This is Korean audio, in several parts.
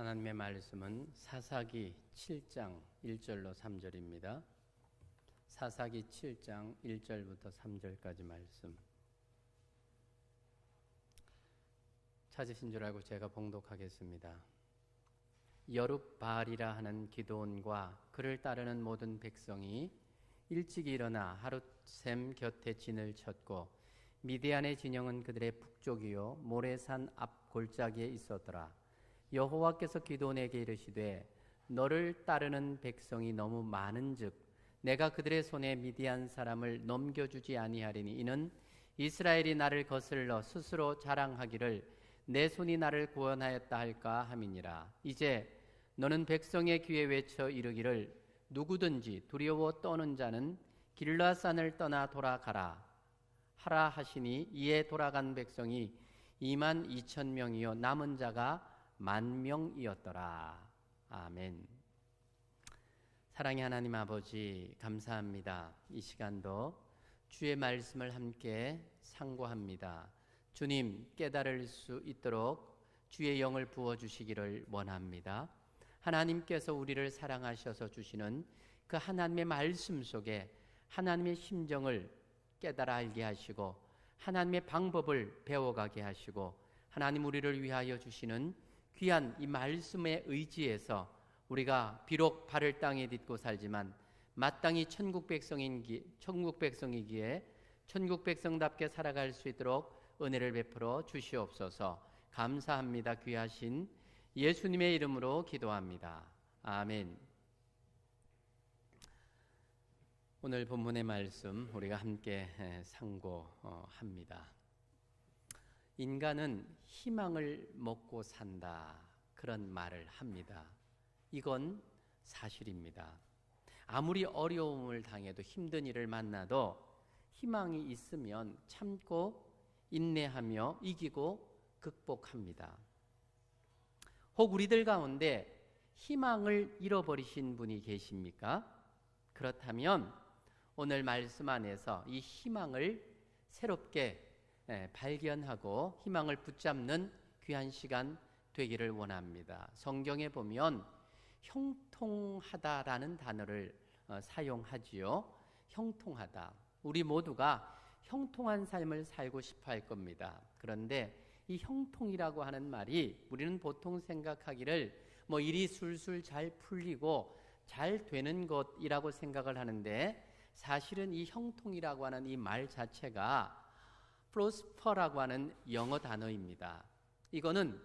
하나님의 말씀은 사사기 7장 1절로 3절입니다. 사사기 7장 1절부터 3절까지 말씀. 찾으신 줄 알고 제가 봉독하겠습니다. 여룹바알이라 하는 기드온과 그를 따르는 모든 백성이 일찍 일어나 하룻샘 곁에 진을 쳤고 미디안의 진영은 그들의 북쪽이요 모레산 앞 골짜기에 있었더라. 여호와께서 기드온에게 이르시되 너를 따르는 백성이 너무 많은즉 내가 그들의 손에 미디안 사람을 넘겨주지 아니하리니 이는 이스라엘이 나를 거슬러 스스로 자랑하기를 내 손이 나를 구원하였다 할까 함이니라. 이제 너는 백성의 귀에 외쳐 이르기를 누구든지 두려워 떠는 자는 길라산을 떠나 돌아가라 하라 하시니 이에 돌아간 백성이 22,000명이요 남은 자가 10,000명이었더라. 아멘. 사랑의 하나님 아버지 감사합니다. 이 시간도 주의 말씀을 함께 상고합니다. 주님 깨달을 수 있도록 주의 영을 부어주시기를 원합니다. 하나님께서 우리를 사랑하셔서 주시는 그 하나님의 말씀 속에 하나님의 심정을 깨달아 알게 하시고 하나님의 방법을 배워가게 하시고 하나님 우리를 위하여 주시는 귀한 이 말씀에 의지해서 우리가 비록 발을 땅에 딛고 살지만 마땅히 천국 백성이기에 천국 백성답게 살아갈 수 있도록 은혜를 베풀어 주시옵소서. 감사합니다. 귀하신 예수님의 이름으로 기도합니다. 아멘. 오늘 본문의 말씀 우리가 함께 상고합니다. 인간은 희망을 먹고 산다 그런 말을 합니다. 이건 사실입니다. 아무리 어려움을 당해도 힘든 일을 만나도 희망이 있으면 참고 인내하며 이기고 극복합니다. 혹 우리들 가운데 희망을 잃어버리신 분이 계십니까? 그렇다면 오늘 말씀 안에서 이 희망을 새롭게 발견하고 희망을 붙잡는 귀한 시간 되기를 원합니다. 성경에 보면 형통하다라는 단어를 사용하지요. 형통하다. 우리 모두가 형통한 삶을 살고 싶어 할 겁니다. 그런데 이 형통이라고 하는 말이 우리는 보통 생각하기를 일이 술술 잘 풀리고 잘 되는 것이라고 생각을 하는데 사실은 이 형통이라고 하는 이 말 자체가 prosper라고 하는 영어 단어입니다. 이거는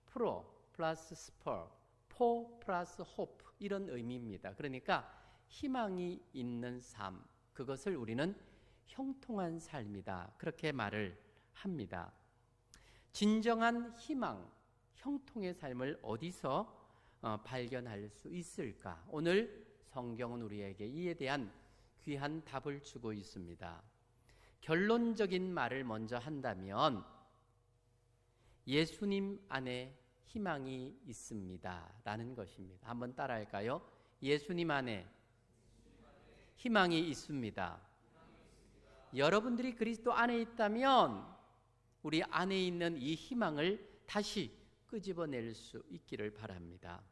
pro 플러스 spur, for 플러스 hope 이런 의미입니다. 그러니까 희망이 있는 삶, 그것을 우리는 형통한 삶이다 그렇게 말을 합니다. 진정한 희망, 형통의 삶을 어디서 발견할 수 있을까? 오늘 성경은 우리에게 이에 대한 귀한 답을 주고 있습니다. 결론적인 말을 먼저 한다면 예수님 안에 희망이 있습니다 라는 것입니다. 한번 따라할까요? 예수님 안에 희망이 있습니다. 여러분들이 그리스도 안에 있다면 우리 안에 있는 이 희망을 다시 끄집어낼 수 있기를 바랍니다.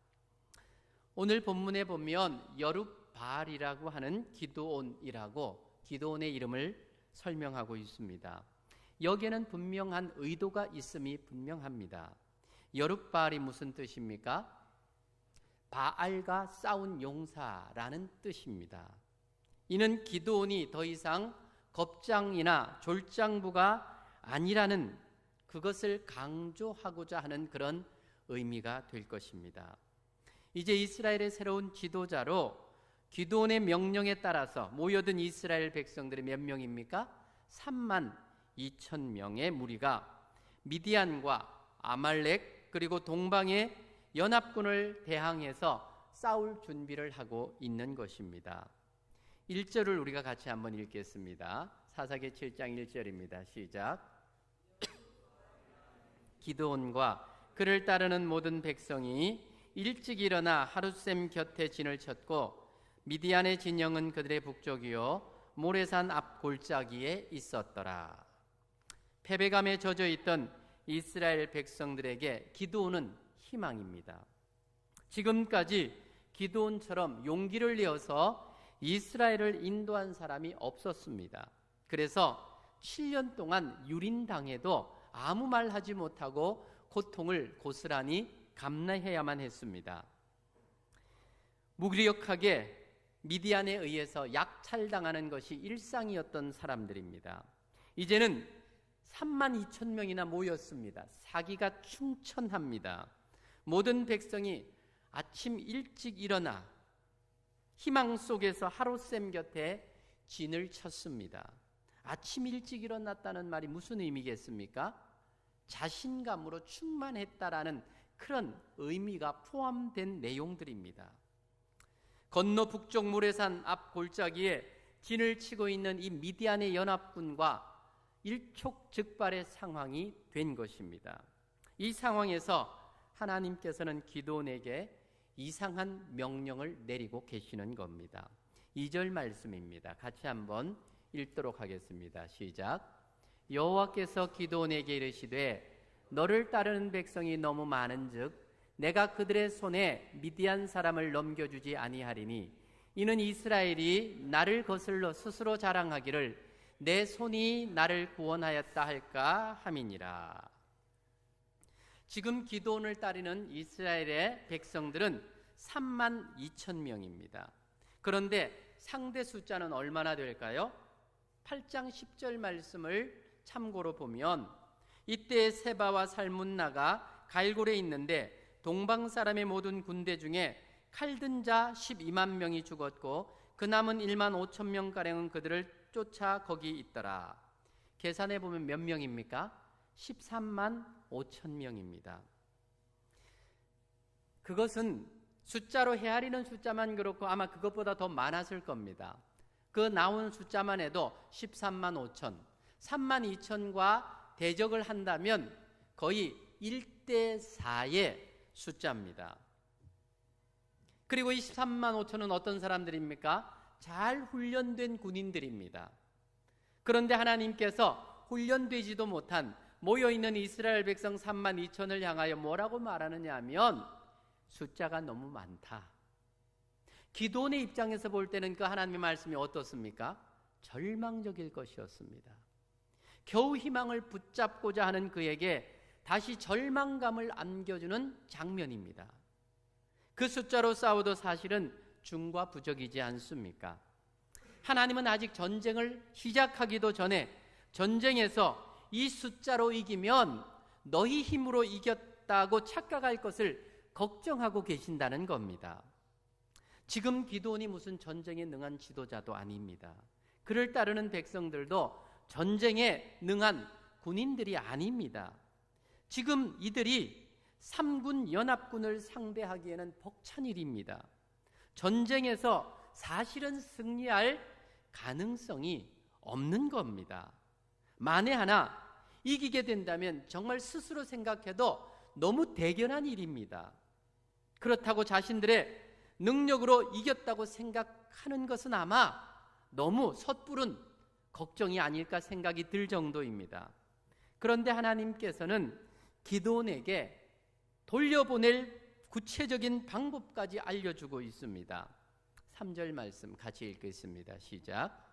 오늘 본문에 보면 여룹바알이라고 하는 기드온의 이름을 설명하고 있습니다. 여기에는 분명한 의도가 있음이 분명합니다. 여룹바알이 무슨 뜻입니까? 바알과 싸운 용사라는 뜻입니다. 이는 기드온이 더 이상 겁장이나 졸장부가 아니라는 그것을 강조하고자 하는 그런 의미가 될 것입니다. 이제 이스라엘의 새로운 지도자로 기드온의 명령에 따라서 모여든 이스라엘 백성들이 몇 명입니까? 32,000명의 무리가 미디안과 아말렉 그리고 동방의 연합군을 대항해서 싸울 준비를 하고 있는 것입니다. 1절을 우리가 같이 한번 읽겠습니다. 사사기 7장 1절입니다. 시작. 기드온과 그를 따르는 모든 백성이 일찍 일어나 하룻샘 곁에 진을 쳤고 미디안의 진영은 그들의 북쪽이요 모레산 앞 골짜기에 있었더라. 패배감에 젖어 있던 이스라엘 백성들에게 기드온은 희망입니다. 지금까지 기드온처럼 용기를 내어서 이스라엘을 인도한 사람이 없었습니다. 그래서 7년 동안 유린당해도 아무 말 하지 못하고 고통을 고스란히 감내해야만 했습니다. 무기력하게 미디안에 의해서 약탈당하는 것이 일상이었던 사람들입니다. 이제는 3만 2천 명이나 모였습니다. 사기가 충천합니다. 모든 백성이 아침 일찍 일어나 희망 속에서 하룻샘 곁에 진을 쳤습니다. 아침 일찍 일어났다는 말이 무슨 의미겠습니까? 자신감으로 충만했다라는 그런 의미가 포함된 내용들입니다. 건너 북쪽 모래산 앞 골짜기에 진을 치고 있는 이 미디안의 연합군과 일촉즉발의 상황이 된 것입니다. 이 상황에서 하나님께서는 기드온에게 이상한 명령을 내리고 계시는 겁니다. 2절 말씀입니다. 같이 한번 읽도록 하겠습니다. 시작. 여호와께서 기드온에게 이르시되 너를 따르는 백성이 너무 많은즉 내가 그들의 손에 미디안 사람을 넘겨주지 아니하리니 이는 이스라엘이 나를 거슬러 스스로 자랑하기를 내 손이 나를 구원하였다 할까 함이니라. 지금 기드온을 따르는 이스라엘의 백성들은 3만 2천 명입니다. 그런데 상대 숫자는 얼마나 될까요? 8장 10절 말씀을 참고로 보면 이때 세바와 살문나가 갈골에 있는데 동방 사람의 모든 군대 중에 칼든 자 12만 명이 죽었고 그 남은 1만 5천 명가량은 그들을 쫓아 거기 있더라. 계산해 보면 몇 명입니까? 13만 5천 명입니다. 그것은 숫자로 헤아리는 숫자만 그렇고 아마 그것보다 더 많았을 겁니다. 그 나온 숫자만 해도 13만 5천, 3만 2천과 대적을 한다면 거의 1대 4의 숫자입니다. 그리고 이 13만 5천은 어떤 사람들입니까? 잘 훈련된 군인들입니다. 그런데 하나님께서 훈련되지도 못한 모여있는 이스라엘 백성 3만 2천을 향하여 뭐라고 말하느냐 하면 숫자가 너무 많다. 기드온의 입장에서 볼 때는 그 하나님의 말씀이 어떻습니까? 절망적일 것이었습니다. 겨우 희망을 붙잡고자 하는 그에게 다시 절망감을 안겨주는 장면입니다. 그 숫자로 싸워도 사실은 중과 부적이지 않습니까? 하나님은 아직 전쟁을 시작하기도 전에 전쟁에서 이 숫자로 이기면 너희 힘으로 이겼다고 착각할 것을 걱정하고 계신다는 겁니다. 지금 기드온이 무슨 전쟁에 능한 지도자도 아닙니다. 그를 따르는 백성들도 전쟁에 능한 군인들이 아닙니다. 지금 이들이 3군 연합군을 상대하기에는 벅찬 일입니다. 전쟁에서 사실은 승리할 가능성이 없는 겁니다. 만에 하나 이기게 된다면 정말 스스로 생각해도 너무 대견한 일입니다. 그렇다고 자신들의 능력으로 이겼다고 생각하는 것은 아마 너무 섣부른 걱정이 아닐까 생각이 들 정도입니다. 그런데 하나님께서는 기드온에게 돌려보낼 구체적인 방법까지 알려주고 있습니다. 3절 말씀 같이 읽겠습니다. 시작.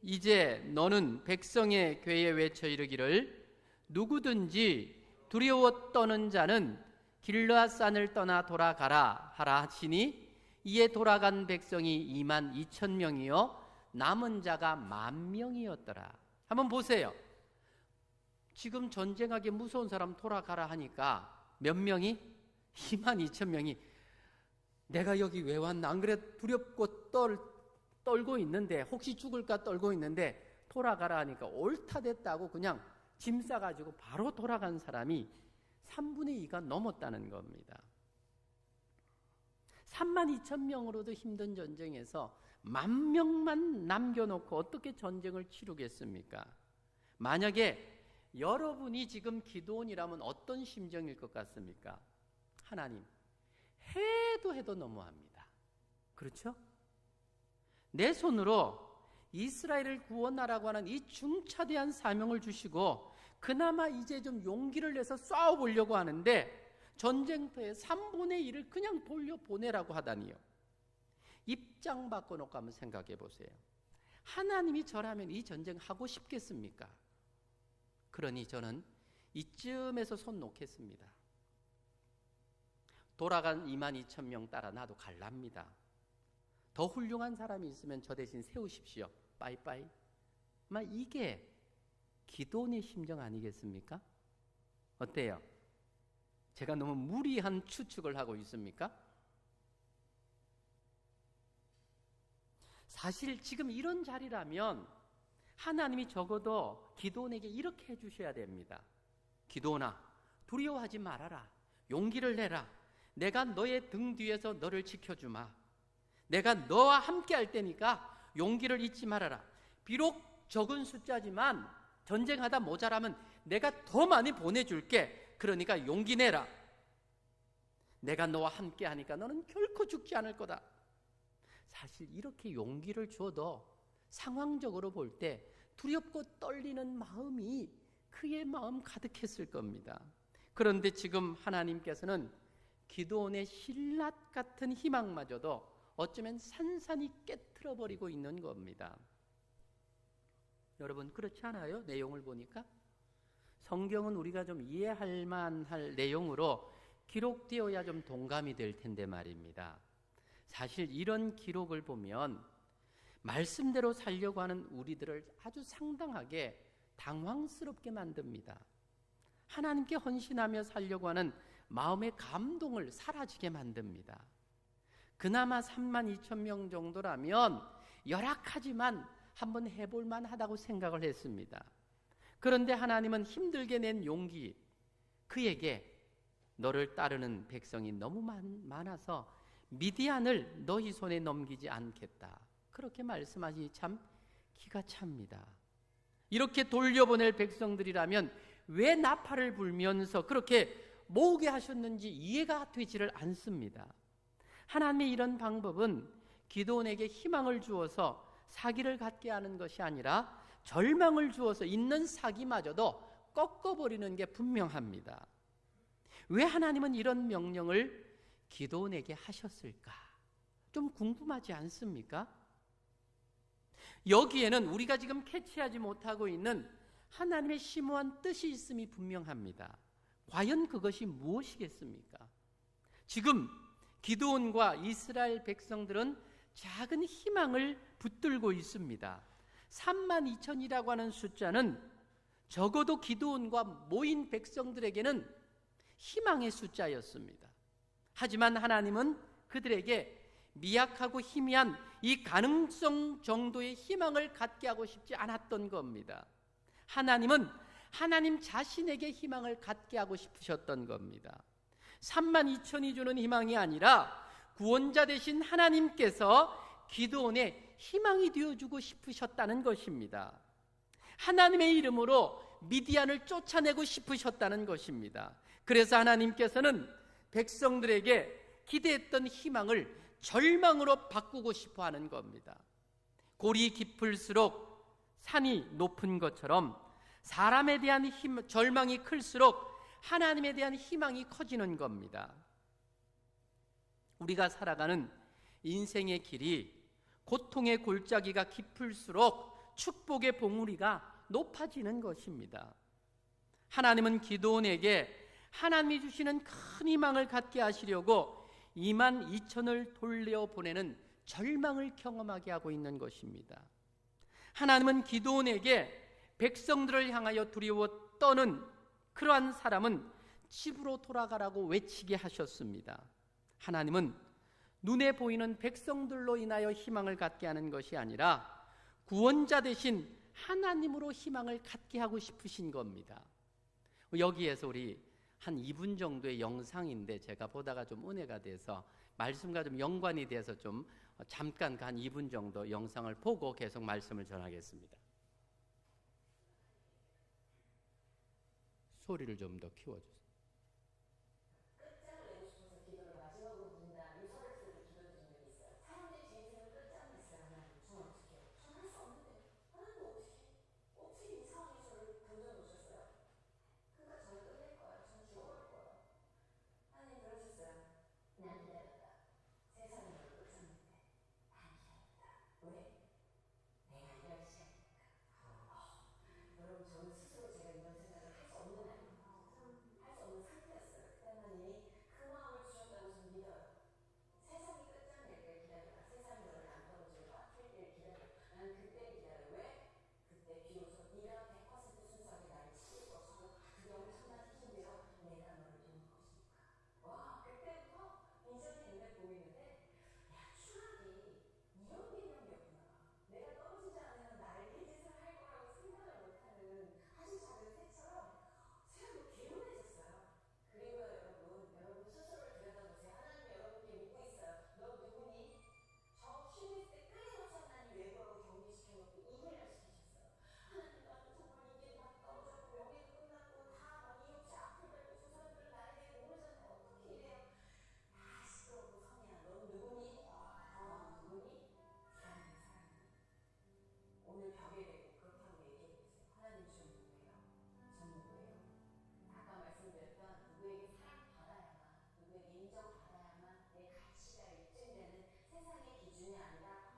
이제 너는 백성의 궤에 외쳐 이르기를 누구든지 두려워 떠는 자는 길르앗산을 떠나 돌아가라 하라 하시니 이에 돌아간 백성이 2만 2천 명이요 남은 자가 10,000명이었더라. 한번 보세요. 지금 전쟁하기 무서운 사람 돌아가라 하니까 몇 명이? 2만 2천 명이 내가 여기 왜 왔나? 안 그래 두렵고 떨고 있는데 혹시 죽을까 떨고 있는데 돌아가라 하니까 옳다 됐다고 그냥 짐 싸가지고 바로 돌아간 사람이 3분의 2가 넘었다는 겁니다. 3만 2천 명으로도 힘든 전쟁에서 10,000명만 남겨놓고 어떻게 전쟁을 치르겠습니까? 만약에 여러분이 지금 기드온이라면 어떤 심정일 것 같습니까? 하나님, 해도 너무합니다. 그렇죠? 내 손으로 이스라엘을 구원하라고 하는 이 중차대한 사명을 주시고 그나마 이제 좀 용기를 내서 싸워보려고 하는데 전쟁터에 3분의 1을 그냥 돌려보내라고 하다니요. 입장 바꿔놓고 한번 생각해 보세요. 하나님이 저라면 이 전쟁 하고 싶겠습니까? 그러니 저는 이쯤에서 손 놓겠습니다. 돌아간 22,000명 따라 나도 갈랍니다. 더 훌륭한 사람이 있으면 저 대신 세우십시오. 빠이빠이. 이게 기도원의 심정 아니겠습니까? 어때요? 제가 너무 무리한 추측을 하고 있습니까? 사실 지금 이런 자리라면 하나님이 적어도 기도원에게 이렇게 해주셔야 됩니다. 기도원아, 두려워하지 말아라. 용기를 내라. 내가 너의 등 뒤에서 너를 지켜주마. 내가 너와 함께 할 테니까 용기를 잊지 말아라. 비록 적은 숫자지만 전쟁하다 모자라면 내가 더 많이 보내줄게. 그러니까 용기 내라. 내가 너와 함께 하니까 너는 결코 죽지 않을 거다. 사실 이렇게 용기를 줘도 상황적으로 볼 때 두렵고 떨리는 마음이 그의 마음 가득했을 겁니다. 그런데 지금 하나님께서는 기도원의 신라 같은 희망마저도 어쩌면 산산이 깨트려버리고 있는 겁니다. 여러분 그렇지 않아요? 내용을 보니까 성경은 우리가 좀 이해할 만할 내용으로 기록되어야 좀 동감이 될 텐데 말입니다. 사실 이런 기록을 보면 말씀대로 살려고 하는 우리들을 아주 상당하게 당황스럽게 만듭니다. 하나님께 헌신하며 살려고 하는 마음의 감동을 사라지게 만듭니다. 그나마 32,000명 정도라면 열악하지만 한번 해볼 만하다고 생각을 했습니다. 그런데 하나님은 힘들게 낸 용기, 그에게 너를 따르는 백성이 너무 많아서 미디안을 너희 손에 넘기지 않겠다. 그렇게 말씀하시니 참 기가 찹니다. 이렇게 돌려보낼 백성들이라면 왜 나팔을 불면서 그렇게 모으게 하셨는지 이해가 되지를 않습니다. 하나님의 이런 방법은 기도원에게 희망을 주어서 사기를 갖게 하는 것이 아니라 절망을 주어서 있는 사기마저도 꺾어버리는 게 분명합니다. 왜 하나님은 이런 명령을 기도원에게 하셨을까? 좀 궁금하지 않습니까? 여기에는 우리가 지금 캐치하지 못하고 있는 하나님의 심오한 뜻이 있음이 분명합니다. 과연 그것이 무엇이겠습니까? 지금 기드온과 이스라엘 백성들은 작은 희망을 붙들고 있습니다. 32,000이라고 하는 숫자는 적어도 기드온과 모인 백성들에게는 희망의 숫자였습니다. 하지만 하나님은 그들에게 미약하고 희미한 이 가능성 정도의 희망을 갖게 하고 싶지 않았던 겁니다. 하나님은 하나님 자신에게 희망을 갖게 하고 싶으셨던 겁니다. 32,000이 주는 희망이 아니라 구원자 되신 하나님께서 기드온의 희망이 되어주고 싶으셨다는 것입니다. 하나님의 이름으로 미디안을 쫓아내고 싶으셨다는 것입니다. 그래서 하나님께서는 백성들에게 기대했던 희망을 절망으로 바꾸고 싶어 하는 겁니다. 골이 깊을수록 산이 높은 것처럼 사람에 대한 절망이 클수록 하나님에 대한 희망이 커지는 겁니다. 우리가 살아가는 인생의 길이 고통의 골짜기가 깊을수록 축복의 봉우리가 높아지는 것입니다. 하나님은 기드온에게 하나님이 주시는 큰 희망을 갖게 하시려고 22,000을 돌려보내는 절망을 경험하게 하고 있는 것입니다. 하나님은 기드온에게 백성들을 향하여 두려워 떠는 그러한 사람은 집으로 돌아가라고 외치게 하셨습니다. 하나님은 눈에 보이는 백성들로 인하여 희망을 갖게 하는 것이 아니라 구원자 되신 하나님으로 희망을 갖게 하고 싶으신 겁니다. 여기에서 우리 한 2분 정도의 영상인데 제가 보다가 좀 은혜가 돼서 말씀과 좀 연관이 돼서 좀 잠깐 한 2분 정도 영상을 보고 계속 말씀을 전하겠습니다. 소리를 좀 더 키워주세요. 끝장을 내고 싶어서 기도를 마지막으로 드린다. 유서를 쓰고 기도 드린 적이 있어요. 사람들이 제 인생을 끝장냈어요. 하나님, 전 어떻게? 전 할 수 없는데. 하나님 어떻게 이 상황에 저를 던져놓으셨어요? 그러니까 저는 끝낼 거예요. 전 죽어버릴 거예요.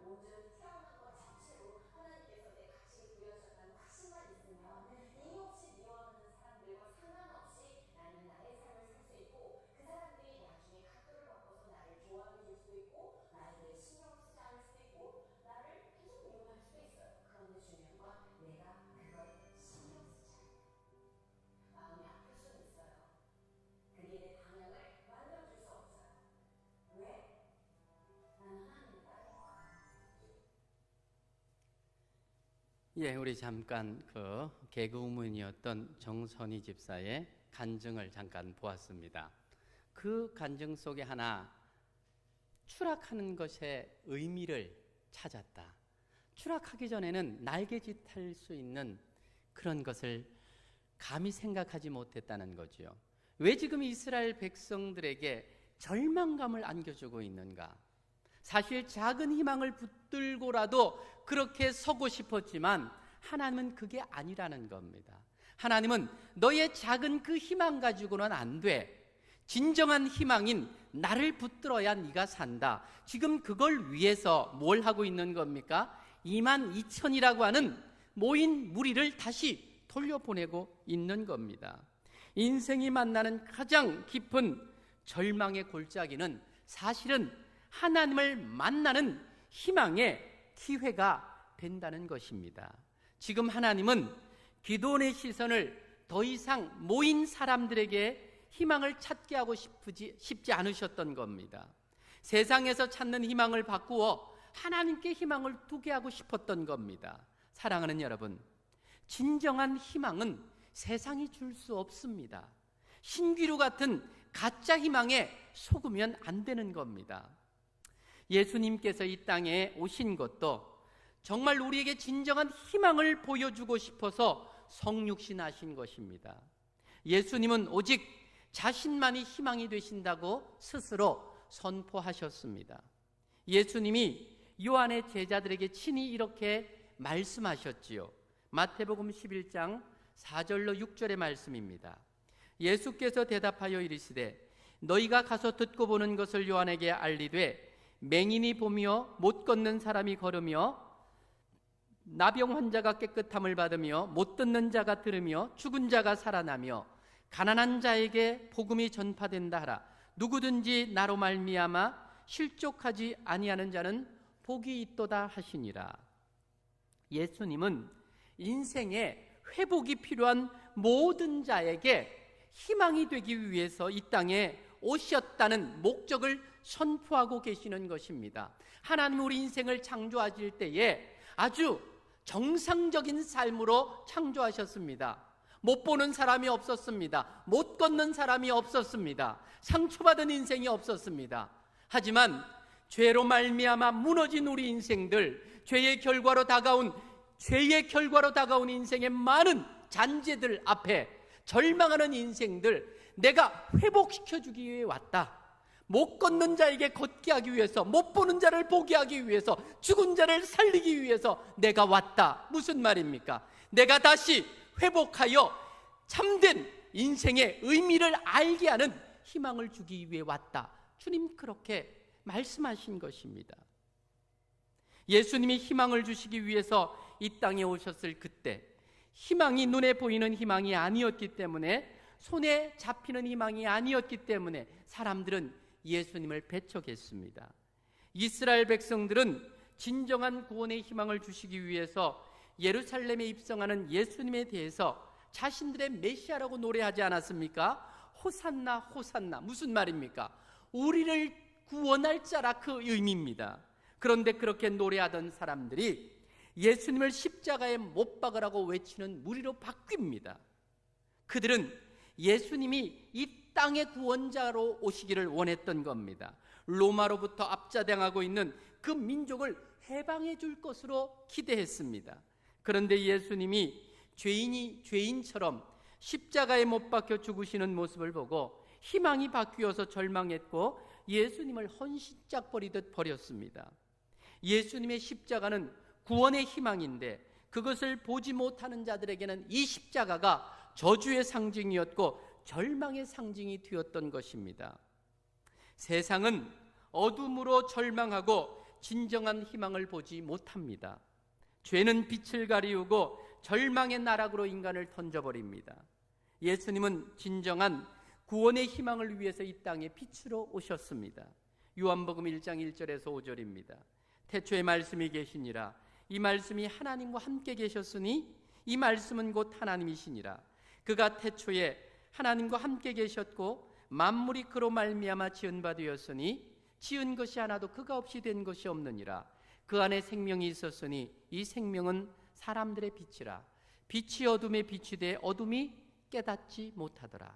모든 태어난 것 자체로 하나님께서 내 가치를 부여주셨다는 확신만 있으면 이유 없이 미워하는 사람들과 상관없이 나는 나의 삶을 살 수 있고 그 사람들이 나중에 각도를 바꿔서 나를 좋아해 줄 수도 있고 나에 대해 신경을 쓰지 않을 수도 있고 나를 계속 미워할 수도 있어요. 그런데 중요한 건 내가 그걸 신경 쓰지 않는 마음이 아플 수는 있어요. 그게 내 방향을 만들어줄 수 없어요. 왜? 나는 하나님의 딸이니까. 예, 우리 잠깐 그 개그우먼이었던 정선희 집사의 간증을 잠깐 보았습니다. 그 간증 속에 하나 추락하는 것의 의미를 찾았다. 추락하기 전에는 날개짓 할 수 있는 그런 것을 감히 생각하지 못했다는 거지요. 왜 지금 이스라엘 백성들에게 절망감을 안겨주고 있는가? 사실 작은 희망을 붙들고라도 그렇게 서고 싶었지만 하나님은 그게 아니라는 겁니다. 하나님은 너의 작은 그 희망 가지고는 안 돼. 진정한 희망인 나를 붙들어야 네가 산다. 지금 그걸 위해서 뭘 하고 있는 겁니까? 22,000이라고 하는 모인 무리를 다시 돌려보내고 있는 겁니다. 인생이 만나는 가장 깊은 절망의 골짜기는 사실은 하나님을 만나는 희망의 기회가 된다는 것입니다. 지금 하나님은 기도원의 시선을 더 이상 모인 사람들에게 희망을 찾게 하고 싶지 않으셨던 겁니다. 세상에서 찾는 희망을 바꾸어 하나님께 희망을 두게 하고 싶었던 겁니다. 사랑하는 여러분, 진정한 희망은 세상이 줄 수 없습니다. 신기루 같은 가짜 희망에 속으면 안 되는 겁니다. 예수님께서 이 땅에 오신 것도 정말 우리에게 진정한 희망을 보여주고 싶어서 성육신하신 것입니다. 예수님은 오직 자신만이 희망이 되신다고 스스로 선포하셨습니다. 예수님이 요한의 제자들에게 친히 이렇게 말씀하셨지요. 마태복음 11장 4절로 6절의 말씀입니다. 예수께서 대답하여 이르시되 너희가 가서 듣고 보는 것을 요한에게 알리되 맹인이 보며 못 걷는 사람이 걸으며 나병 환자가 깨끗함을 받으며 못 듣는 자가 들으며 죽은 자가 살아나며 가난한 자에게 복음이 전파된다 하라. 누구든지 나로 말미암아 실족하지 아니하는 자는 복이 있도다 하시니라. 예수님은 인생에 회복이 필요한 모든 자에게 희망이 되기 위해서 이 땅에 오셨다는 목적을 선포하고 계시는 것입니다. 하나님 우리 인생을 창조하실 때에 아주 정상적인 삶으로 창조하셨습니다. 못 보는 사람이 없었습니다. 못 걷는 사람이 없었습니다. 상처받은 인생이 없었습니다. 하지만 죄로 말미암아 무너진 우리 인생들, 죄의 결과로 다가온 인생의 많은 잔재들 앞에 절망하는 인생들, 내가 회복시켜주기 위해 왔다. 못 걷는 자에게 걷게 하기 위해서, 못 보는 자를 보게 하기 위해서, 죽은 자를 살리기 위해서 내가 왔다. 무슨 말입니까? 내가 다시 회복하여 참된 인생의 의미를 알게 하는 희망을 주기 위해 왔다. 주님 그렇게 말씀하신 것입니다. 예수님이 희망을 주시기 위해서 이 땅에 오셨을 그때 희망이 눈에 보이는 희망이 아니었기 때문에, 손에 잡히는 희망이 아니었기 때문에 사람들은 예수님을 배척했습니다. 이스라엘 백성들은 진정한 구원의 희망을 주시기 위해서 예루살렘에 입성하는 예수님에 대해서 자신들의 메시아라고 노래하지 않았습니까? 호산나 호산나. 무슨 말입니까? 우리를 구원할 자라, 그 의미입니다. 그런데 그렇게 노래하던 사람들이 예수님을 십자가에 못 박으라고 외치는 무리로 바뀝니다. 그들은 예수님이 이 땅의 구원자로 오시기를 원했던 겁니다. 로마로부터 압제당하고 있는 그 민족을 해방해 줄 것으로 기대했습니다. 그런데 예수님이 죄인처럼 십자가에 못 박혀 죽으시는 모습을 보고 희망이 바뀌어서 절망했고 예수님을 헌신짝 버리듯 버렸습니다. 예수님의 십자가는 구원의 희망인데 그것을 보지 못하는 자들에게는 이 십자가가 저주의 상징이었고 절망의 상징이 되었던 것입니다. 세상은 어둠으로 절망하고 진정한 희망을 보지 못합니다. 죄는 빛을 가리우고 절망의 나락으로 인간을 던져버립니다. 예수님은 진정한 구원의 희망을 위해서 이 땅에 빛으로 오셨습니다. 요한복음 1장 1절에서 5절입니다. 태초에 말씀이 계시니라. 이 말씀이 하나님과 함께 계셨으니 이 말씀은 곧 하나님이시니라. 그가 태초에 하나님과 함께 계셨고 만물이 그로 말미암아 지은 바 되었으니 지은 것이 하나도 그가 없이 된 것이 없느니라. 그 안에 생명이 있었으니 이 생명은 사람들의 빛이라. 빛이 어둠에 빛이 돼 어둠이 깨닫지 못하더라.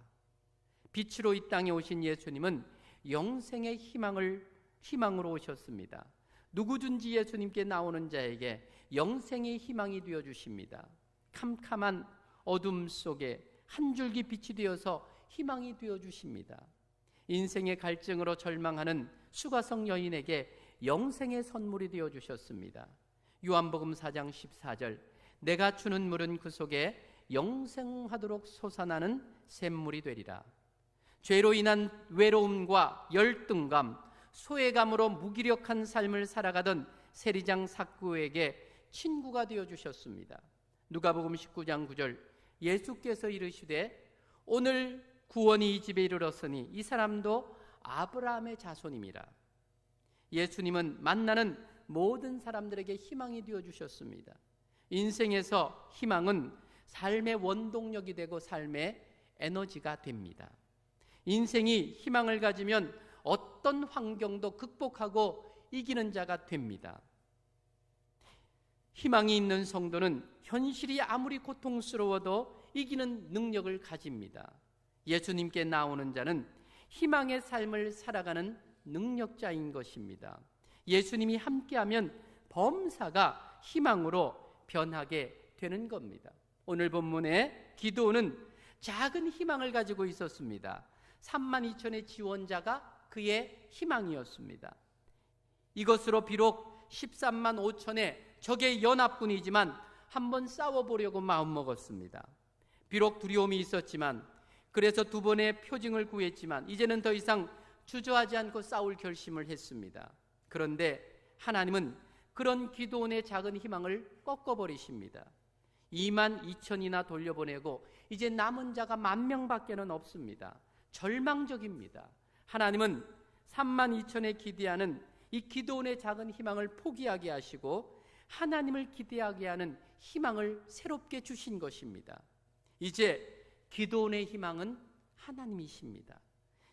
빛으로 이 땅에 오신 예수님은 영생의 희망으로 오셨습니다. 누구든지 예수님께 나오는 자에게 영생의 희망이 되어주십니다. 캄캄한 어둠 속에 한 줄기 빛이 되어서 희망이 되어주십니다. 인생의 갈증으로 절망하는 수가성 여인에게 영생의 선물이 되어주셨습니다. 요한복음 4장 14절 내가 주는 물은 그 속에 영생하도록 솟아나는 샘물이 되리라. 죄로 인한 외로움과 열등감, 소외감으로 무기력한 삶을 살아가던 세리장 삭구에게 친구가 되어주셨습니다. 누가복음 19장 9절 예수께서 이르시되 오늘 구원이 이 집에 이르렀으니 이 사람도 아브라함의 자손임이라. 예수님은 만나는 모든 사람들에게 희망이 되어주셨습니다. 인생에서 희망은 삶의 원동력이 되고 삶의 에너지가 됩니다. 인생이 희망을 가지면 어떤 환경도 극복하고 이기는 자가 됩니다. 희망이 있는 성도는 현실이 아무리 고통스러워도 이기는 능력을 가집니다. 예수님께 나오는 자는 희망의 삶을 살아가는 능력자인 것입니다. 예수님이 함께하면 범사가 희망으로 변하게 되는 겁니다. 오늘 본문의 기도는 작은 희망을 가지고 있었습니다. 32,000의 지원자가 그의 희망이었습니다. 이것으로 비록 13만 5천의 적의 연합군이지만 한번 싸워보려고 마음먹었습니다. 비록 두려움이 있었지만 그래서 2번의 표징을 구했지만 이제는 더 이상 주저하지 않고 싸울 결심을 했습니다. 그런데 하나님은 그런 기도원의 작은 희망을 꺾어버리십니다. 2만 2천이나 돌려보내고 이제 남은 자가 10,000명밖에는 없습니다. 절망적입니다. 하나님은 3만 2천에 기대하는 이 기도원의 작은 희망을 포기하게 하시고 하나님을 기대하게 하는 희망을 새롭게 주신 것입니다. 이제 기도원의 희망은 하나님이십니다.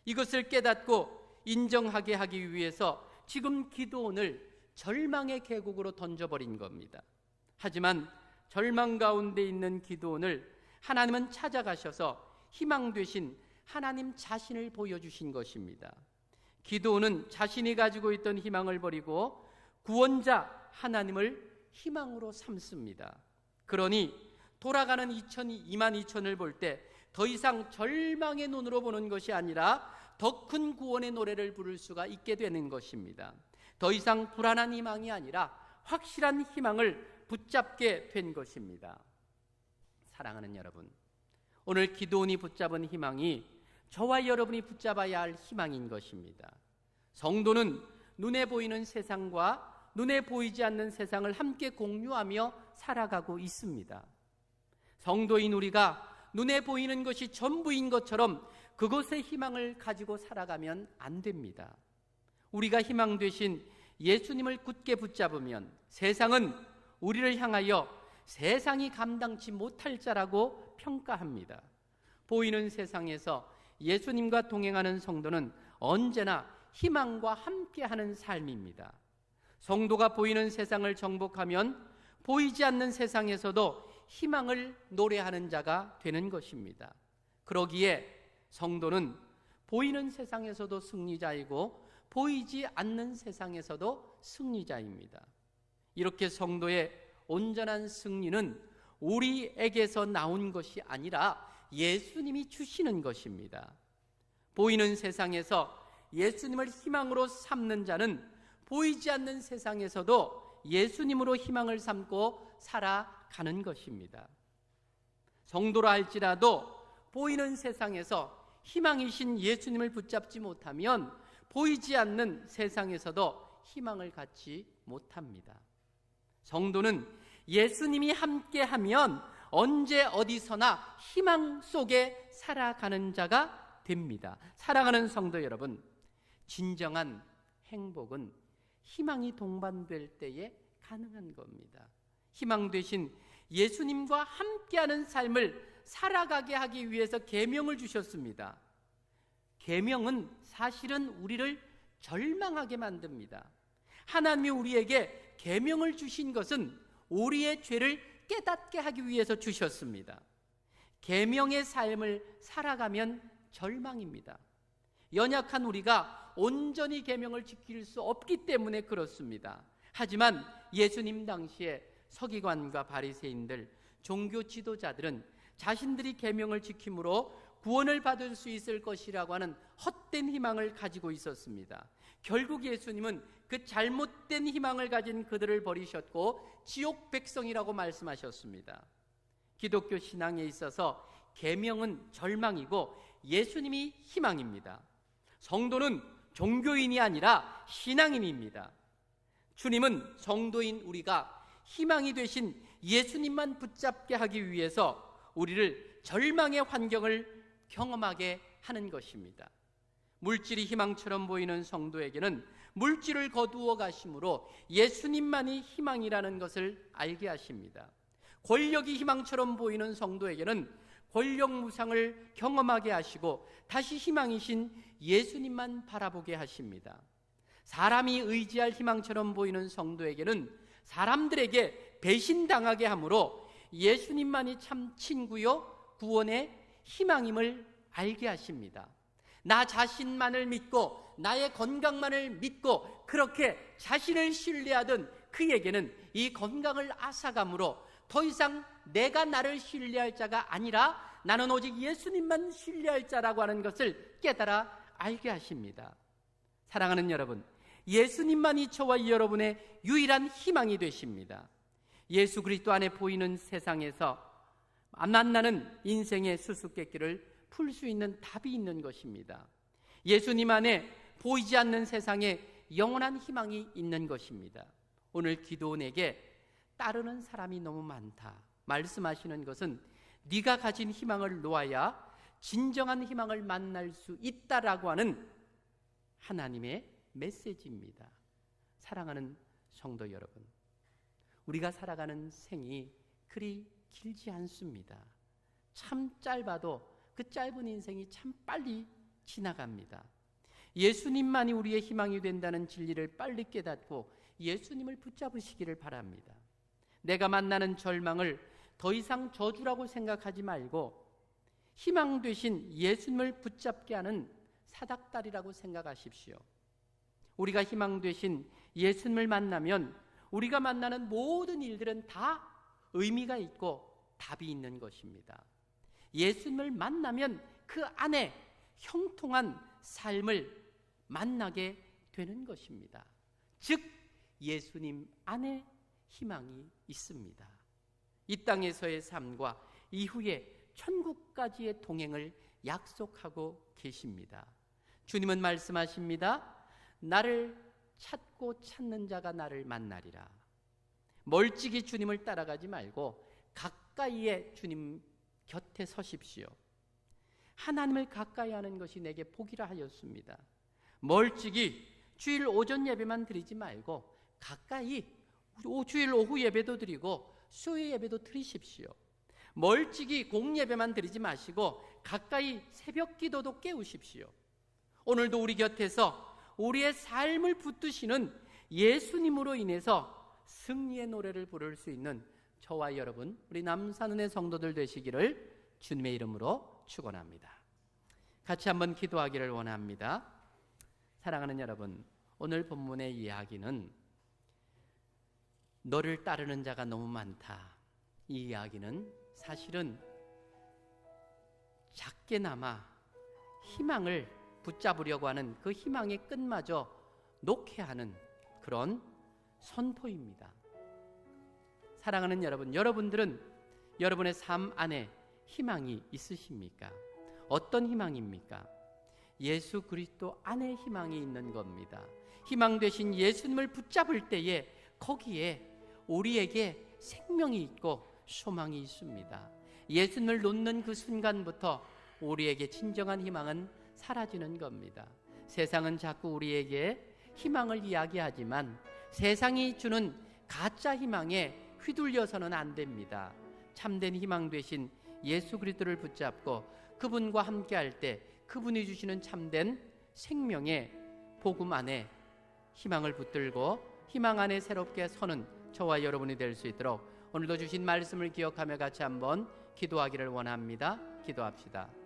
이것을 깨닫고 인정하게 하기 위해서 지금 기도원을 절망의 계곡으로 던져버린 겁니다. 하지만 절망 가운데 있는 기도원을 하나님은 찾아가셔서 희망 되신 하나님 자신을 보여주신 것입니다. 기도원은 자신이 가지고 있던 희망을 버리고 구원자 하나님을 희망으로 삼습니다. 그러니 돌아가는 2만 2천을 볼 때 더 이상 절망의 눈으로 보는 것이 아니라 더 큰 구원의 노래를 부를 수가 있게 되는 것입니다. 더 이상 불안한 희망이 아니라 확실한 희망을 붙잡게 된 것입니다. 사랑하는 여러분, 오늘 기도원이 붙잡은 희망이 저와 여러분이 붙잡아야 할 희망인 것입니다. 성도는 눈에 보이는 세상과 눈에 보이지 않는 세상을 함께 공유하며 살아가고 있습니다. 성도인 우리가 눈에 보이는 것이 전부인 것처럼 그것의 희망을 가지고 살아가면 안 됩니다. 우리가 희망 되신 예수님을 굳게 붙잡으면 세상은 우리를 향하여 세상이 감당치 못할 자라고 평가합니다. 보이는 세상에서 예수님과 동행하는 성도는 언제나 희망과 함께하는 삶입니다. 성도가 보이는 세상을 정복하면 보이지 않는 세상에서도 희망을 노래하는 자가 되는 것입니다. 그러기에 성도는 보이는 세상에서도 승리자이고 보이지 않는 세상에서도 승리자입니다. 이렇게 성도의 온전한 승리는 우리에게서 나온 것이 아니라 예수님이 주시는 것입니다. 보이는 세상에서 예수님을 희망으로 삼는 자는 보이지 않는 세상에서도 예수님으로 희망을 삼고 살아가는 것입니다. 성도라 할지라도 보이는 세상에서 희망이신 예수님을 붙잡지 못하면 보이지 않는 세상에서도 희망을 갖지 못합니다. 성도는 예수님이 함께하면 언제 어디서나 희망 속에 살아가는 자가 됩니다. 사랑하는 성도 여러분, 진정한 행복은 희망이 동반될 때에 가능한 겁니다. 희망 되신 예수님과 함께하는 삶을 살아가게 하기 위해서 계명을 주셨습니다. 계명은 사실은 우리를 절망하게 만듭니다. 하나님이 우리에게 계명을 주신 것은 우리의 죄를 깨닫게 하기 위해서 주셨습니다. 계명의 삶을 살아가면 절망입니다. 연약한 우리가 온전히 계명을 지킬 수 없기 때문에 그렇습니다. 하지만 예수님 당시에 서기관과 바리새인들, 종교 지도자들은 자신들이 계명을 지킴으로 구원을 받을 수 있을 것이라고 하는 헛된 희망을 가지고 있었습니다. 결국 예수님은 그 잘못된 희망을 가진 그들을 버리셨고 지옥 백성이라고 말씀하셨습니다. 기독교 신앙에 있어서 계명은 절망이고 예수님이 희망입니다. 성도는 종교인이 아니라 신앙인입니다. 주님은 성도인 우리가 희망이 되신 예수님만 붙잡게 하기 위해서 우리를 절망의 환경을 경험하게 하는 것입니다. 물질이 희망처럼 보이는 성도에게는 물질을 거두어 가심으로 예수님만이 희망이라는 것을 알게 하십니다. 권력이 희망처럼 보이는 성도에게는 권력 무상을 경험하게 하시고 다시 희망이신 예수님만 바라보게 하십니다. 사람이 의지할 희망처럼 보이는 성도에게는 사람들에게 배신당하게 하므로 예수님만이 참 친구요 구원의 희망임을 알게 하십니다. 나 자신만을 믿고 나의 건강만을 믿고 그렇게 자신을 신뢰하던 그에게는 이 건강을 앗아감으로 더 이상 내가 나를 신뢰할 자가 아니라 나는 오직 예수님만 신뢰할 자라고 하는 것을 깨달아 알게 하십니다. 사랑하는 여러분, 예수님만이 저와 여러분의 유일한 희망이 되십니다. 예수 그리스도 안에 보이는 세상에서 만나는 인생의 수수께끼를 풀 수 있는 답이 있는 것입니다. 예수님 안에 보이지 않는 세상에 영원한 희망이 있는 것입니다. 오늘 기도원에게 따르는 사람이 너무 많다 말씀하시는 것은 네가 가진 희망을 놓아야 진정한 희망을 만날 수 있다라고 하는 하나님의 메시지입니다. 사랑하는 성도 여러분, 우리가 살아가는 생이 그리 길지 않습니다. 참 짧아도 그 짧은 인생이 참 빨리 지나갑니다. 예수님만이 우리의 희망이 된다는 진리를 빨리 깨닫고 예수님을 붙잡으시기를 바랍니다. 내가 만나는 절망을 더 이상 저주라고 생각하지 말고 희망 되신 예수님을 붙잡게 하는 사닥다리라고 생각하십시오. 우리가 희망 되신 예수님을 만나면 우리가 만나는 모든 일들은 다 의미가 있고 답이 있는 것입니다. 예수님을 만나면 그 안에 형통한 삶을 만나게 되는 것입니다. 즉 예수님 안에 희망이 있습니다. 이 땅에서의 삶과 이후에 천국까지의 동행을 약속하고 계십니다. 주님은 말씀하십니다. 나를 찾고 찾는 자가 나를 만나리라. 멀찍이 주님을 따라가지 말고 가까이에 주님 곁에 서십시오. 하나님을 가까이 하는 것이 내게 복이라 하였습니다. 멀찍이 주일 오전 예배만 드리지 말고 가까이 주일 오후 예배도 드리고 수요 예배도 드리십시오. 멀찍이 공예배만 드리지 마시고 가까이 새벽 기도도 깨우십시오. 오늘도 우리 곁에서 우리의 삶을 붙드시는 예수님으로 인해서 승리의 노래를 부를 수 있는 저와 여러분, 우리 남산은의 성도들 되시기를 주님의 이름으로 축원합니다. 같이 한번 기도하기를 원합니다. 사랑하는 여러분, 오늘 본문의 이야기는 너를 따르는 자가 너무 많다. 이 이야기는 사실은 작게나마 희망을 붙잡으려고 하는 그 희망의 끝마저 놓게 하는 그런 선포입니다. 사랑하는 여러분, 여러분들은 여러분의 삶 안에 희망이 있으십니까? 어떤 희망입니까? 예수 그리스도 안에 희망이 있는 겁니다. 희망 되신 예수님을 붙잡을 때에 거기에 우리에게 생명이 있고 소망이 있습니다. 예수님을 놓는 그 순간부터 우리에게 진정한 희망은 사라지는 겁니다. 세상은 자꾸 우리에게 희망을 이야기하지만 세상이 주는 가짜 희망에 휘둘려서는 안 됩니다. 참된 희망 되신 예수 그리스도를 붙잡고 그분과 함께할 때 그분이 주시는 참된 생명의 복음 안에 희망을 붙들고 희망 안에 새롭게 서는 저와 여러분이 될 수 있도록 오늘도 주신 말씀을 기억하며 같이 한번 기도하기를 원합니다. 기도합시다.